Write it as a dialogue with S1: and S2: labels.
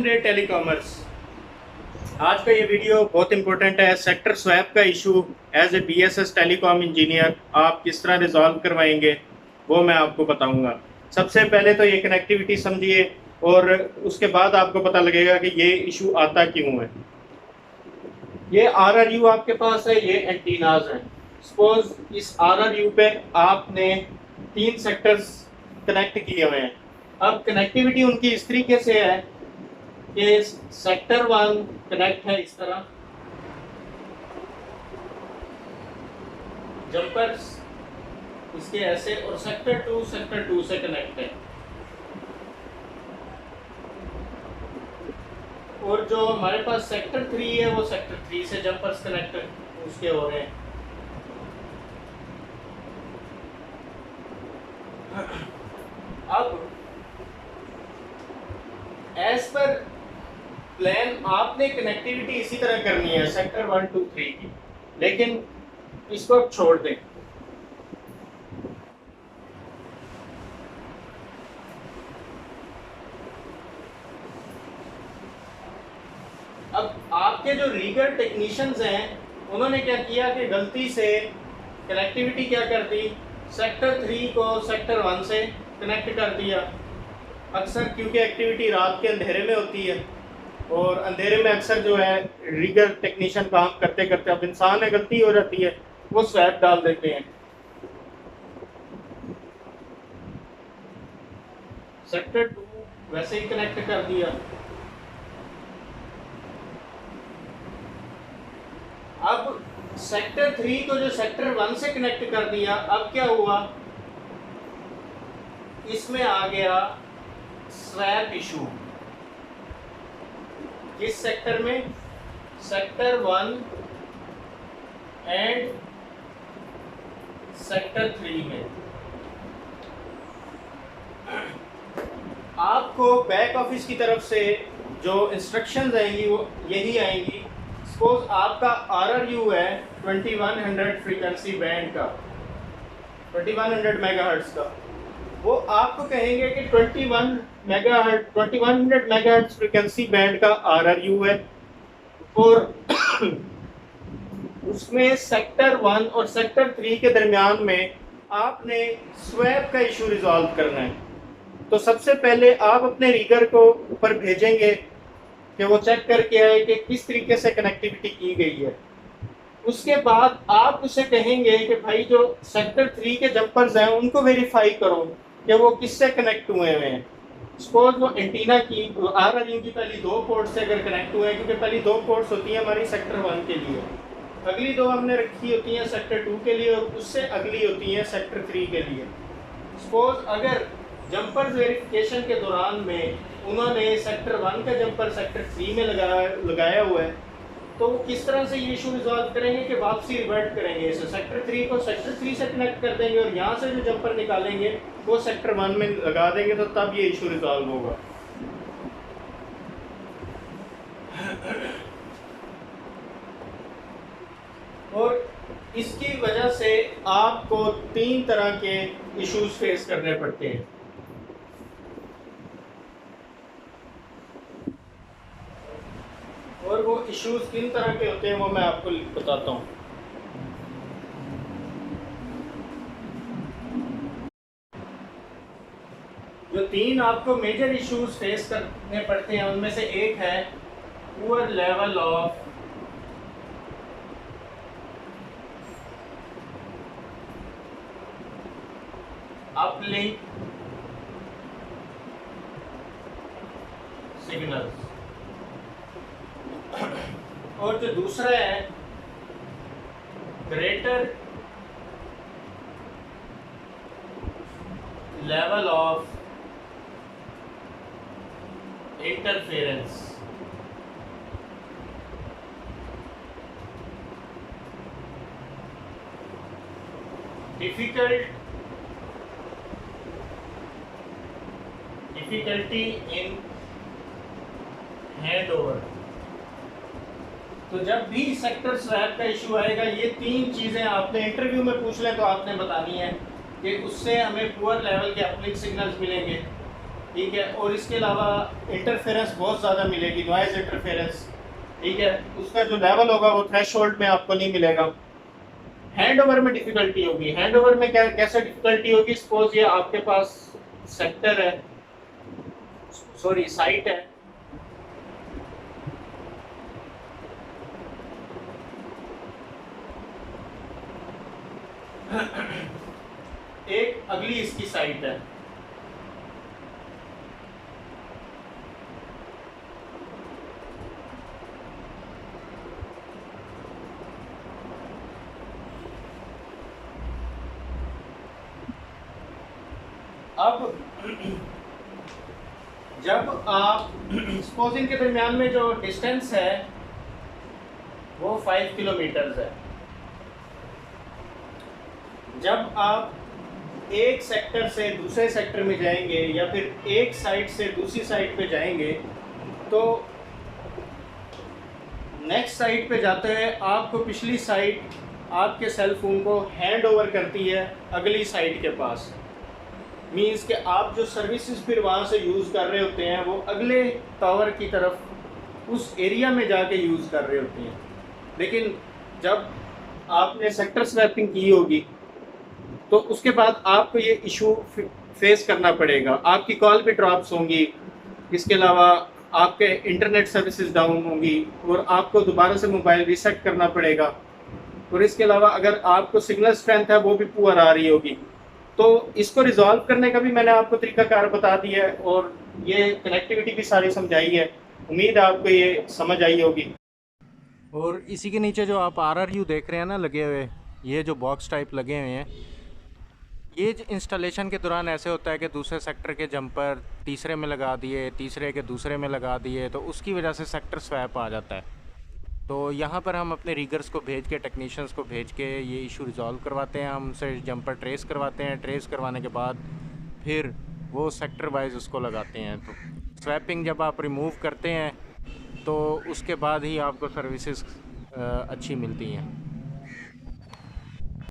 S1: टेलीकॉमर्स। आज का ये वीडियो बहुत इंपॉर्टेंट है। सेक्टर स्वैप का issue as a BSS telecom engineer आप किस तरह रिजॉल्व करवाएंगे वो मैं आपको बताऊंगा। सबसे पहले तो ये कनेक्टिविटी समझिए और उसके बाद आपको पता लगेगा कि ये इशू आता क्यों है। ये आरआरयू आपके पास है, ये एंटीनाज है। सपोज इस आरआरयू पे आपने 3 सेक्टर्स कनेक्ट किए हुए हैं। अब कनेक्टिविटी उनकी इस तरीके से है कि सेक्टर 1 कनेक्ट है इस तरह, जंपर्स इसके ऐसे, और सेक्टर 2 से कनेक्ट है। और जो हमारे पास सेक्टर 3 है वो सेक्टर 3 से जंपर्स कनेक्ट उसके हो रहे हैं। अब एज पर प्लान आपने कनेक्टिविटी इसी तरह करनी है सेक्टर 1, 2, 3 की, लेकिन इसको अब छोड़ दें। अब आपके जो रीगर टेक्नीशियंस हैं उन्होंने क्या किया कि गलती से कनेक्टिविटी क्या कर दी, सेक्टर 3 को सेक्टर 1 से कनेक्ट कर दिया। अक्सर क्योंकि एक्टिविटी रात के अंधेरे में होती है और अंधेरे में अक्सर जो है रीगर टेक्नीशियन काम करते करते, अब इंसान है गलती हो जाती है, वो स्वैप डाल देते हैं। सेक्टर 2 वैसे ही कनेक्ट कर दिया। अब सेक्टर 3 को जो सेक्टर 1 से कनेक्ट कर दिया, अब क्या हुआ, इसमें आ गया स्वैप इशू। किस सेक्टर में, सेक्टर 1 एंड सेक्टर 3 में। आपको बैक ऑफिस की तरफ से जो इंस्ट्रक्शंस आएंगी वो यही आएंगी। सपोज आपका आरआरयू है 2100 फ्रीक्वेंसी बैंड का, 2100 मेगाहर्ट्ज का, वो आपको कहेंगे कि 2100 मेगाहर्ट्ज फ्रीक्वेंसी बैंड का आरआरयू है और उसमें सेक्टर 1 और सेक्टर 3 के दरमियान में आपने स्वैप का इशू रिजॉल्व करना है। तो सबसे पहले आप अपने रीगर को ऊपर भेजेंगे कि वो चेक करके आए कि किस तरीके से कनेक्टिविटी की गई है। उसके बाद आप उसे कहेंगे कि भाई जो सेक्टर 3 के जंपर्स हैं उनको वेरीफाई करो कि वो किससे कनेक्ट हुए हैं। सपोज वो एंटीना की आरआरयू की पहली 2 पोर्ट से अगर कनेक्ट हुए हैं, क्योंकि पहली 2 पोर्ट्स होती हैं हमारी सेक्टर 1 के लिए, अगली 2 हमने रखी होती हैं सेक्टर 2 के लिए और उससे अगली होती हैं सेक्टर 3 के लिए। सपोज अगर जंपर्स वेरिफिकेशन के दौरान में उन्होंने सेक्टर 1 का जंपर सेक्टर 3 में लगाया हुआ है, तो वो किस तरह से ये इशू रिजॉल्व करेंगे कि वापसी रिवर्ट करेंगे इसे, सेक्टर 3 को सेक्टर 3 से कनेक्ट कर देंगे और यहाँ से जो जंपर निकालेंगे वो सेक्टर 1 में लगा देंगे, तो तब ये इशू रिजॉल्व होगा। और इसकी वजह से आपको 3 तरह के इश्यूज फेस करने पड़ते हैं। और वो इश्यूज किन तरह के होते हैं वो मैं आपको बताता हूँ। जो 3 आपको मेजर इश्यूज फेस करने पड़ते हैं उनमें से एक है poor level of uplink signals, और जो दूसरा है greater level of interference. Difficulty in hand over. तो जब भी सेक्टर स्वैप का इशू आएगा, ये 3 चीज़ें आपने इंटरव्यू में पूछ लें तो आपने बतानी है कि उससे हमें पुअर लेवल के अपलिंक सिग्नल्स मिलेंगे, ठीक है। और इसके अलावा इंटरफेरेंस बहुत ज़्यादा मिलेगी, नॉइज़ इंटरफेरेंस, ठीक है। उसका जो लेवल होगा वो थ्रेशोल्ड में आपको नहीं मिलेगा। हैंड ओवर में डिफिकल्टी होगी। हैंड ओवर में क्या कैसे डिफिकल्टी होगी? सपोज ये आपके पास सेक्टर है, सॉरी साइट है, एक अगली इसकी साइट है, अब जब आप सपोज इनके दरमियान में जो डिस्टेंस है वो 5 किलोमीटर्स है। जब आप एक सेक्टर से दूसरे सेक्टर में जाएंगे या फिर एक साइट से दूसरी साइट पे जाएंगे तो नेक्स्ट साइट पे जाते हैं आपको पिछली साइट आपके सेल फोन को हैंड ओवर करती है अगली साइट के पास। मींस कि आप जो सर्विसेज फिर वहाँ से यूज़ कर रहे होते हैं वो अगले टावर की तरफ उस एरिया में जाके यूज़ कर रहे होते हैं। लेकिन जब आपने सेक्टर स्वैपिंग की होगी तो उसके बाद आपको ये इशू फेस करना पड़ेगा, आपकी कॉल पे ड्रॉप्स होंगी, इसके अलावा आपके इंटरनेट सर्विसेज डाउन होंगी और आपको दोबारा से मोबाइल रीसेट करना पड़ेगा। और इसके अलावा अगर आपको सिग्नल स्ट्रेंथ है वो भी पुअर आ रही होगी। तो इसको रिजॉल्व करने का भी मैंने आपको तरीकाकार बता दिया है और ये कनेक्टिविटी भी सारी समझाई है। उम्मीद है आपको ये समझ आई होगी।
S2: और इसी के नीचे जो आप RRU देख रहे हैं ना लगे हुए, ये जो बॉक्स टाइप लगे हुए हैं, ये इंस्टॉलेशन के दौरान ऐसे होता है कि दूसरे सेक्टर के जंपर तीसरे में लगा दिए, तीसरे के दूसरे में लगा दिए, तो उसकी वजह से सेक्टर स्वैप आ जाता है। तो यहाँ पर हम अपने रीगर्स को भेज के, टेक्नीशियंस को भेज के ये इशू रिजॉल्व करवाते हैं। हम उनसे जंपर ट्रेस करवाते हैं, ट्रेस करवाने के बाद फिर वो सेक्टर वाइज उसको लगाते हैं। तो स्वैपिंग जब आप रिमूव करते हैं तो उसके बाद ही आपको सर्विसेज अच्छी मिलती हैं।